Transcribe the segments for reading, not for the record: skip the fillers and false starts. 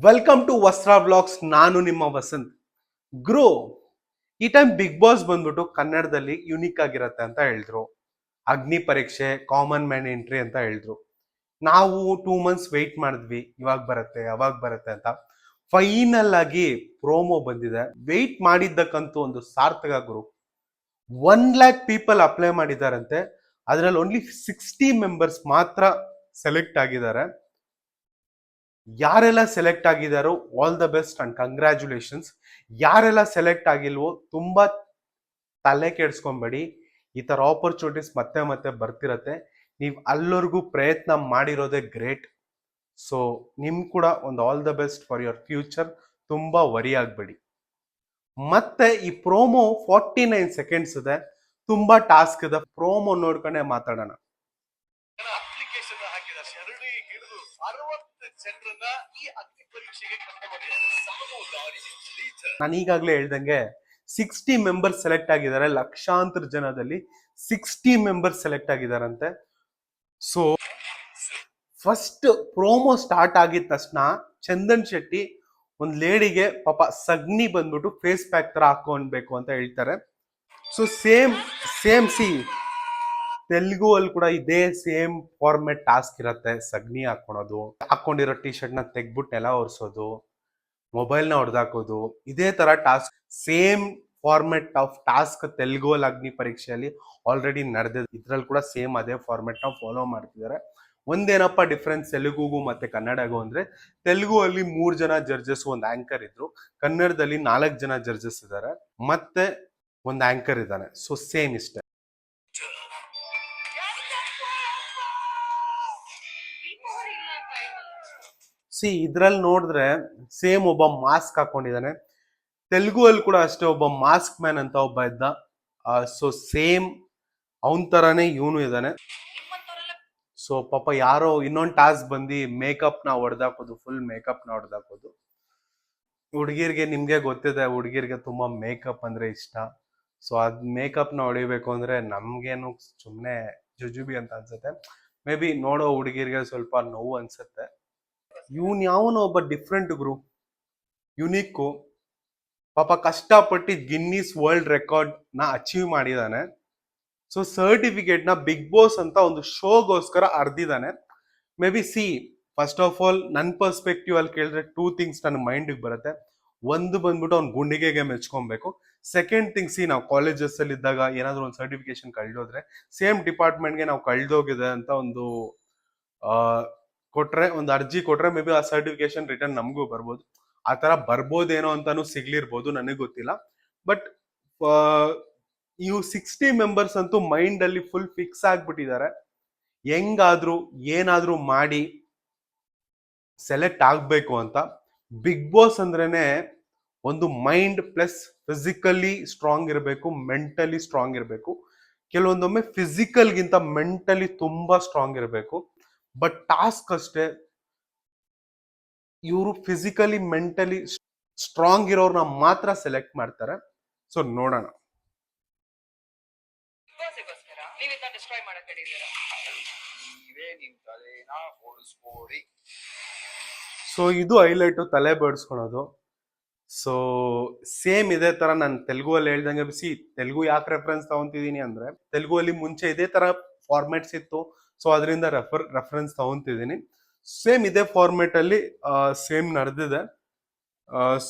Welcome to ವಸ್ತ್ರ blogs. ನಾನು ನಿಮ್ಮ ವಸಂತ್. ಗ್ರೋ ಈ ಟೈಮ್ ಬಿಗ್ ಬಾಸ್ ಬಂದ್ಬಿಟ್ಟು ಕನ್ನಡದಲ್ಲಿ ಯುನಿಕ್ ಆಗಿರತ್ತೆ ಅಂತ ಹೇಳಿದ್ರು. ಅಗ್ನಿ ಪರೀಕ್ಷೆ, ಕಾಮನ್ ಮ್ಯಾನ್ ಎಂಟ್ರಿ ಅಂತ ಹೇಳಿದ್ರು. ನಾವು 2 ಮಂತ್ಸ್ ವೆಯ್ಟ್ ಮಾಡಿದ್ವಿ, ಇವಾಗ ಬರುತ್ತೆ ಅವಾಗ ಬರುತ್ತೆ ಅಂತ. ಫೈನಲ್ ಆಗಿ ಪ್ರೋಮೋ ಬಂದಿದೆ. ವೆಯ್ಟ್ ಮಾಡಿದ್ದಕ್ಕಂತೂ ಒಂದು ಸಾರ್ಥಕ ಗುರು. 1 lakh ಪೀಪಲ್ ಅಪ್ಲೈ ಮಾಡಿದಾರಂತೆ. ಅದರಲ್ಲಿ ಓನ್ಲಿ 60 ಮೆಂಬರ್ಸ್ ಮಾತ್ರ ಸೆಲೆಕ್ಟ್ ಆಗಿದ್ದಾರೆ. ಯಾರೆಲ್ಲ ಸೆಲೆಕ್ಟ್ ಆಗಿದಾರೋ all the best and congratulations. ಯಾರೆಲ್ಲ ಸೆಲೆಕ್ಟ್ ಆಗಿಲ್ವೋ ತುಂಬಾ ತಲೆ ಕೆಡ್ಸ್ಕೊಂಬೇಡಿ. ಈ ತರ ಆಪರ್ಚುನಿಟೀಸ್ ಮತ್ತೆ ಮತ್ತೆ ಬರ್ತಿರತ್ತೆ. ನೀವು ಅಲ್ಲವರೆಗೂ ಪ್ರಯತ್ನ ಮಾಡಿರೋದೇ ಗ್ರೇಟ್. ಸೊ ನಿಮ್ ಕೂಡ ಒಂದು all the best for your future. ತುಂಬಾ ವರಿ ಆಗ್ಬೇಡಿ. ಮತ್ತೆ ಈ ಪ್ರೋಮೋ 49 ಸೆಕೆಂಡ್ಸ್ ಇದೆ. ತುಂಬಾ ಟಾಸ್ಕ್ ಇದೆ. ಪ್ರೋಮೋ ನೋಡ್ಕೊಂಡೆ ಮಾತಾಡೋಣ. ಅಪ್ಲಿಕೇಶನ್ ಹಾಕಿದ ಶರಣಿ ಹಿಡಿದು 60 ಜನರನ್ನ ಈ ಅಗ್ನಿ ಪರೀಕ್ಷೆಗೆ ನಾನು ಈಗಾಗಲೇ ಹೇಳ್ದಂಗೆ 60 ಮೆಂಬರ್ಸ್ ಸೆಲೆಕ್ಟ್ ಆಗಿದ್ದಾರೆ. ಲಕ್ಷಾಂತರ ಜನದಲ್ಲಿ 60 ಮೆಂಬರ್ಸ್ ಸೆಲೆಕ್ಟ್ ಆಗಿದಾರಂತೆ. ಸೊ ಫಸ್ಟ್ ಪ್ರೋಮೋ ಸ್ಟಾರ್ಟ್ ಆಗಿದ ತಕ್ಷಣ ಚಂದನ್ ಶೆಟ್ಟಿ ಒಂದ್ ಲೇಡಿಗೆ ಪಾಪ ಸಗ್ನಿ ಬಂದ್ಬಿಟ್ಟು ಫೇಸ್ ಪ್ಯಾಕ್ ತರ ಹಾಕೊಂಡ್ಬೇಕು ಅಂತ ಹೇಳ್ತಾರೆ. ಸೊ ಸೇಮ್ ತೆಲುಗು ಅಲ್ಲಿ ಕೂಡ ಇದೇ ಸೇಮ್ ಫಾರ್ಮೆಟ್ ಟಾಸ್ಕ್ ಇರತ್ತೆ. ಸಗ್ನಿ ಹಾಕೊಳೋದು, ಹಾಕೊಂಡಿರೋ ಟಿ ಶರ್ಟ್ ನ ತೆಗ್ಬಿಟ್ಟು ನೆಲ ಒರೆಸೋದು, ಮೊಬೈಲ್ ನ ಹೊಡೆದಾಕೋದು, ಇದೇ ತರ task. Same format of task Telugu ಅಲ್ಲಿ ಅಗ್ನಿ ಪರೀಕ್ಷೆಯಲ್ಲಿ ಆಲ್ರೆಡಿ ನಡೆದಿದೆ. ಇದ್ರಲ್ಲಿ ಕೂಡ ಸೇಮ್ ಅದೇ ಫಾರ್ಮೆಟ್ ನ ಫಾಲೋ ಮಾಡ್ತಿದ್ದಾರೆ. ಒಂದೇನಪ್ಪ ಡಿಫ್ರೆನ್ಸ್ ತೆಲುಗುಗೂ ಮತ್ತೆ ಕನ್ನಡಗೂ ಅಂದ್ರೆ, ತೆಲುಗು ಅಲ್ಲಿ 3 ಜನ ಜಡ್ಜಸ್, ಒಂದು ಆಂಕರ್ ಇದ್ರು. ಕನ್ನಡದಲ್ಲಿ 4 ಜನ ಜಡ್ಜಸ್ ಇದ್ದಾರೆ, ಮತ್ತೆ ಒಂದು ಆಂಕರ್ ಇದ್ದಾನೆ. ಸೊ ಸೇಮ್ ಇಷ್ಟೇ. ಇದ್ರಲ್ಲಿ ನೋಡಿದ್ರೆ ಸೇಮ್ ಒಬ್ಬ ಮಾಸ್ಕ್ ಹಾಕೊಂಡಿದ್ದಾನೆ. ತೆಲುಗು ಅಲ್ಲಿ ಕೂಡ ಅಷ್ಟೇ ಒಬ್ಬ ಮಾಸ್ಕ್ ಮ್ಯಾನ್ ಅಂತ ಒಬ್ಬ ಇದ್ದ. ಸೊ ಸೇಮ್ ಅವನ್ ತರಾನೇ ಇವನು ಇದ್ದಾನೆ. ಸೊ ಪಾಪ ಯಾರೋ ಇನ್ನೊಂದು ಟಾಸ್ಕ್ ಬಂದು ಮೇಕಪ್ ನ ಹೊಡೆದಾಕೋದು, ಫುಲ್ ಮೇಕಪ್ ನ ಹೊಡೆದಾಕೋದು. ಹುಡುಗಿರ್ಗೆ ನಿಮ್ಗೆ ಗೊತ್ತಿದೆ, ಹುಡುಗಿರ್ಗೆ ತುಂಬಾ ಮೇಕಪ್ ಅಂದ್ರೆ ಇಷ್ಟ. ಸೊ ಅದ್ ಮೇಕಪ್ ನ ಹೊಡಿಬೇಕು ಅಂದ್ರೆ ನಮ್ಗೇನು ಸುಮ್ನೆ ಜುಜುಬಿ ಅಂತ ಅನ್ಸುತ್ತೆ. ಮೇ ಬಿ ನೋಡೋ ಹುಡುಗಿರ್ಗೆ ಸ್ವಲ್ಪ ನೋವು ಅನ್ಸುತ್ತೆ. ಇವನ್ ಯಾವನೋ ಒಬ್ಬ ಡಿಫ್ರೆಂಟ್ ಗುರು, ಯುನಿಕ್. ಪಾಪ ಕಷ್ಟಪಟ್ಟು ಗಿನ್ನಿಸ್ ವರ್ಲ್ಡ್ ರೆಕಾರ್ಡ್ ನ ಅಚೀವ್ ಮಾಡಿದಾನೆ. ಸೊ ಸರ್ಟಿಫಿಕೇಟ್ ನ ಬಿಗ್ ಬಾಸ್ ಅಂತ ಒಂದು ಶೋಗೋಸ್ಕರ ಅರ್ದಿದ್ದಾನೆ. May be first of all ನನ್ನ ಪರ್ಸ್ಪೆಕ್ಟಿವ್ ಅಲ್ಲಿ ಕೇಳಿದ್ರೆ 2 ಥಿಂಗ್ಸ್ ನನ್ನ ಮೈಂಡ್ ಬರುತ್ತೆ. ಒಂದು ಬಂದ್ಬಿಟ್ಟು ಅವ್ನ ಗುಂಡಿಗೆಗೆ ಮೆಚ್ಕೊಬೇಕು. ಸೆಕೆಂಡ್ ಥಿಂಗ್, ನಾವು ಕಾಲೇಜಸ್ ಅಲ್ಲಿ ಇದ್ದಾಗ ಏನಾದ್ರು ಒಂದು ಸರ್ಟಿಫಿಕೇಶನ್ ಕಳ್ದೋದ್ರೆ ಸೇಮ್ ಡಿಪಾರ್ಟ್ಮೆಂಟ್ಗೆ ನಾವು ಕಳ್ದೋಗಿದೆ ಅಂತ ಒಂದು ಕೊಟ್ರೆ, ಒಂದು ಅರ್ಜಿ ಕೊಟ್ರೆ ಮೇ ಬಿ ಆ ಸರ್ಟಿಫಿಕೇಶನ್ ರಿಟರ್ನ್ ನಮಗೂ ಬರ್ಬೋದು. ಆ ತರ ಬರ್ಬೋದೇನೋ ಅಂತಾನು ಸಿಗ್ಲಿರ್ಬೋದು, ನನಗೆ ಗೊತ್ತಿಲ್ಲ. ಬಟ್ ಇವು 60 ಮೆಂಬರ್ಸ್ ಅಂತೂ ಮೈಂಡ್ ಅಲ್ಲಿ ಫುಲ್ ಫಿಕ್ಸ್ ಆಗ್ಬಿಟ್ಟಿದ್ದಾರೆ. ಹೆಂಗಾದ್ರೂ ಏನಾದ್ರೂ ಮಾಡಿ ಸೆಲೆಕ್ಟ್ ಆಗ್ಬೇಕು ಅಂತ. ಬಿಗ್ ಬಾಸ್ ಅಂದ್ರೇನೆ ಒಂದು ಮೈಂಡ್ ಪ್ಲಸ್ ಫಿಸಿಕಲಿ ಸ್ಟ್ರಾಂಗ್ ಇರಬೇಕು, ಮೆಂಟಲಿ ಸ್ಟ್ರಾಂಗ್ ಇರಬೇಕು. ಕೆಲವೊಂದೊಮ್ಮೆ ಫಿಸಿಕಲ್ ಗಿಂತ ಮೆಂಟಲಿ ತುಂಬಾ ಸ್ಟ್ರಾಂಗ್ ಇರಬೇಕು. ಬಟ್ ಟಾಸ್ಕ್ ಅಷ್ಟೇ, ಇವರು ಫಿಸಿಕಲಿ ಮೆಂಟಲಿ ಸ್ಟ್ರಾಂಗ್ ಇರೋರ್ನ ಮಾತ್ರ ಸೆಲೆಕ್ಟ್ ಮಾಡ್ತಾರೆ. ಸೊ ನೋಡೋಣ. ಸೊ ಇದು ಹೈಲೈಟ್, ತಲೆ ಬಡಿಸ್ಕೊಳೋದು. ಸೊ ಸೇಮ್ ಇದೇ ತರ ನಾನು ತೆಲುಗು ಅಲ್ಲಿ ಹೇಳ್ದಂಗೆ. ತೆಲುಗು ಯಾಕೆ ರೆಫರೆನ್ಸ್ ತಗೊಂತಿದೀನಿ ಅಂದ್ರೆ, ತೆಲುಗು ಅಲ್ಲಿ ಮುಂಚೆ ಇದೇ ತರ ಫಾರ್ಮೆಟ್ಸ್ ಇತ್ತು. ಸೊ ಅದರಿಂದ ರೆಫರೆನ್ಸ್ ತಗೊಂತಿದ್ದೀನಿ. ಸೇಮ್ ಇದೇ ಫಾರ್ಮೆಟ್ ಅಲ್ಲಿ ಸೇಮ್ ನಡೆದಿದೆ.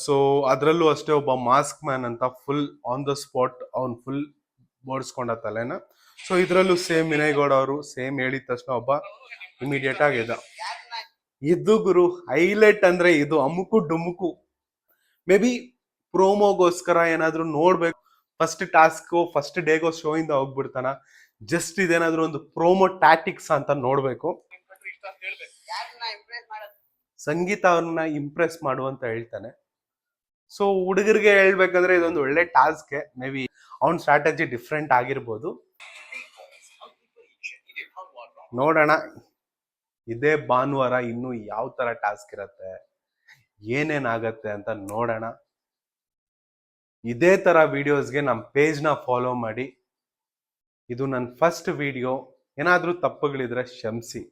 ಸೊ ಅದ್ರಲ್ಲೂ ಅಷ್ಟೇ ಒಬ್ಬ ಮಾಸ್ಕ್ ಮ್ಯಾನ್ ಅಂತ ಫುಲ್ ಆನ್ ದ ಸ್ಪಾಟ್ ಅವ್ನ್ ಫುಲ್ ಬೋಡ್ಸ್ಕೊಂಡ ತಲೆನ. ಸೊ ಇದ್ರಲ್ಲೂ ಸೇಮ್ ವಿನಯ್ ಗೌಡ ಅವರು ಸೇಮ್ ಹೇಳಿದ ತಕ್ಷಣ ಒಬ್ಬ ಇಮಿಡಿಯೇಟ್ ಆಗಿದೆ. ಇದು ಗುರು ಹೈಲೈಟ್ ಅಂದ್ರೆ ಇದು ಅಮುಕು ಡುಮುಕು. ಮೇ ಬಿ ಪ್ರೋಮೋಗೋಸ್ಕರ ಏನಾದ್ರು ನೋಡ್ಬೇಕು. ಫಸ್ಟ್ ಟಾಸ್ಕ್ ಫಸ್ಟ್ ಡೇಗೋ ಶೋ ಇಂದ ಹೋಗ್ಬಿಡ್ತಾನ. ಜಸ್ಟ್ ಇದೇನಾದ್ರು ಒಂದು ಪ್ರೋಮೋ ಟ್ಯಾಟಿಕ್ಸ್ ಅಂತ ನೋಡ್ಬೇಕು. ಸಂಗೀತ ಅವ್ರನ್ನ ಇಂಪ್ರೆಸ್ ಮಾಡುವಂತ ಹೇಳ್ತಾನೆ. ಸೊ ಹುಡುಗರಿಗೆ ಹೇಳ್ಬೇಕಂದ್ರೆ ಇದೊಂದು ಒಳ್ಳೆ ಟಾಸ್ಕ್. ಮೇ ಬಿ ಅವ್ನ ಸ್ಟ್ರಾಟಜಿ ಡಿಫ್ರೆಂಟ್ ಆಗಿರ್ಬೋದು. ನೋಡೋಣ ಇದೇ ಭಾನುವಾರ ಇನ್ನು ಯಾವ ತರ ಟಾಸ್ಕ್ ಇರತ್ತೆ, ಏನೇನಾಗತ್ತೆ ಅಂತ ನೋಡೋಣ. ಇದೇ ತರ ವಿಡಿಯೋಸ್ಗೆ ನಮ್ಮ ಪೇಜ್ನ ಫಾಲೋ ಮಾಡಿ. ಇದು ನನ್ನ ಫಸ್ಟ್ ವಿಡಿಯೋ. ಏನಾದ್ರೂ ತಪ್ಪುಗಳಿದ್ರೆ ಕ್ಷಮಿಸಿ.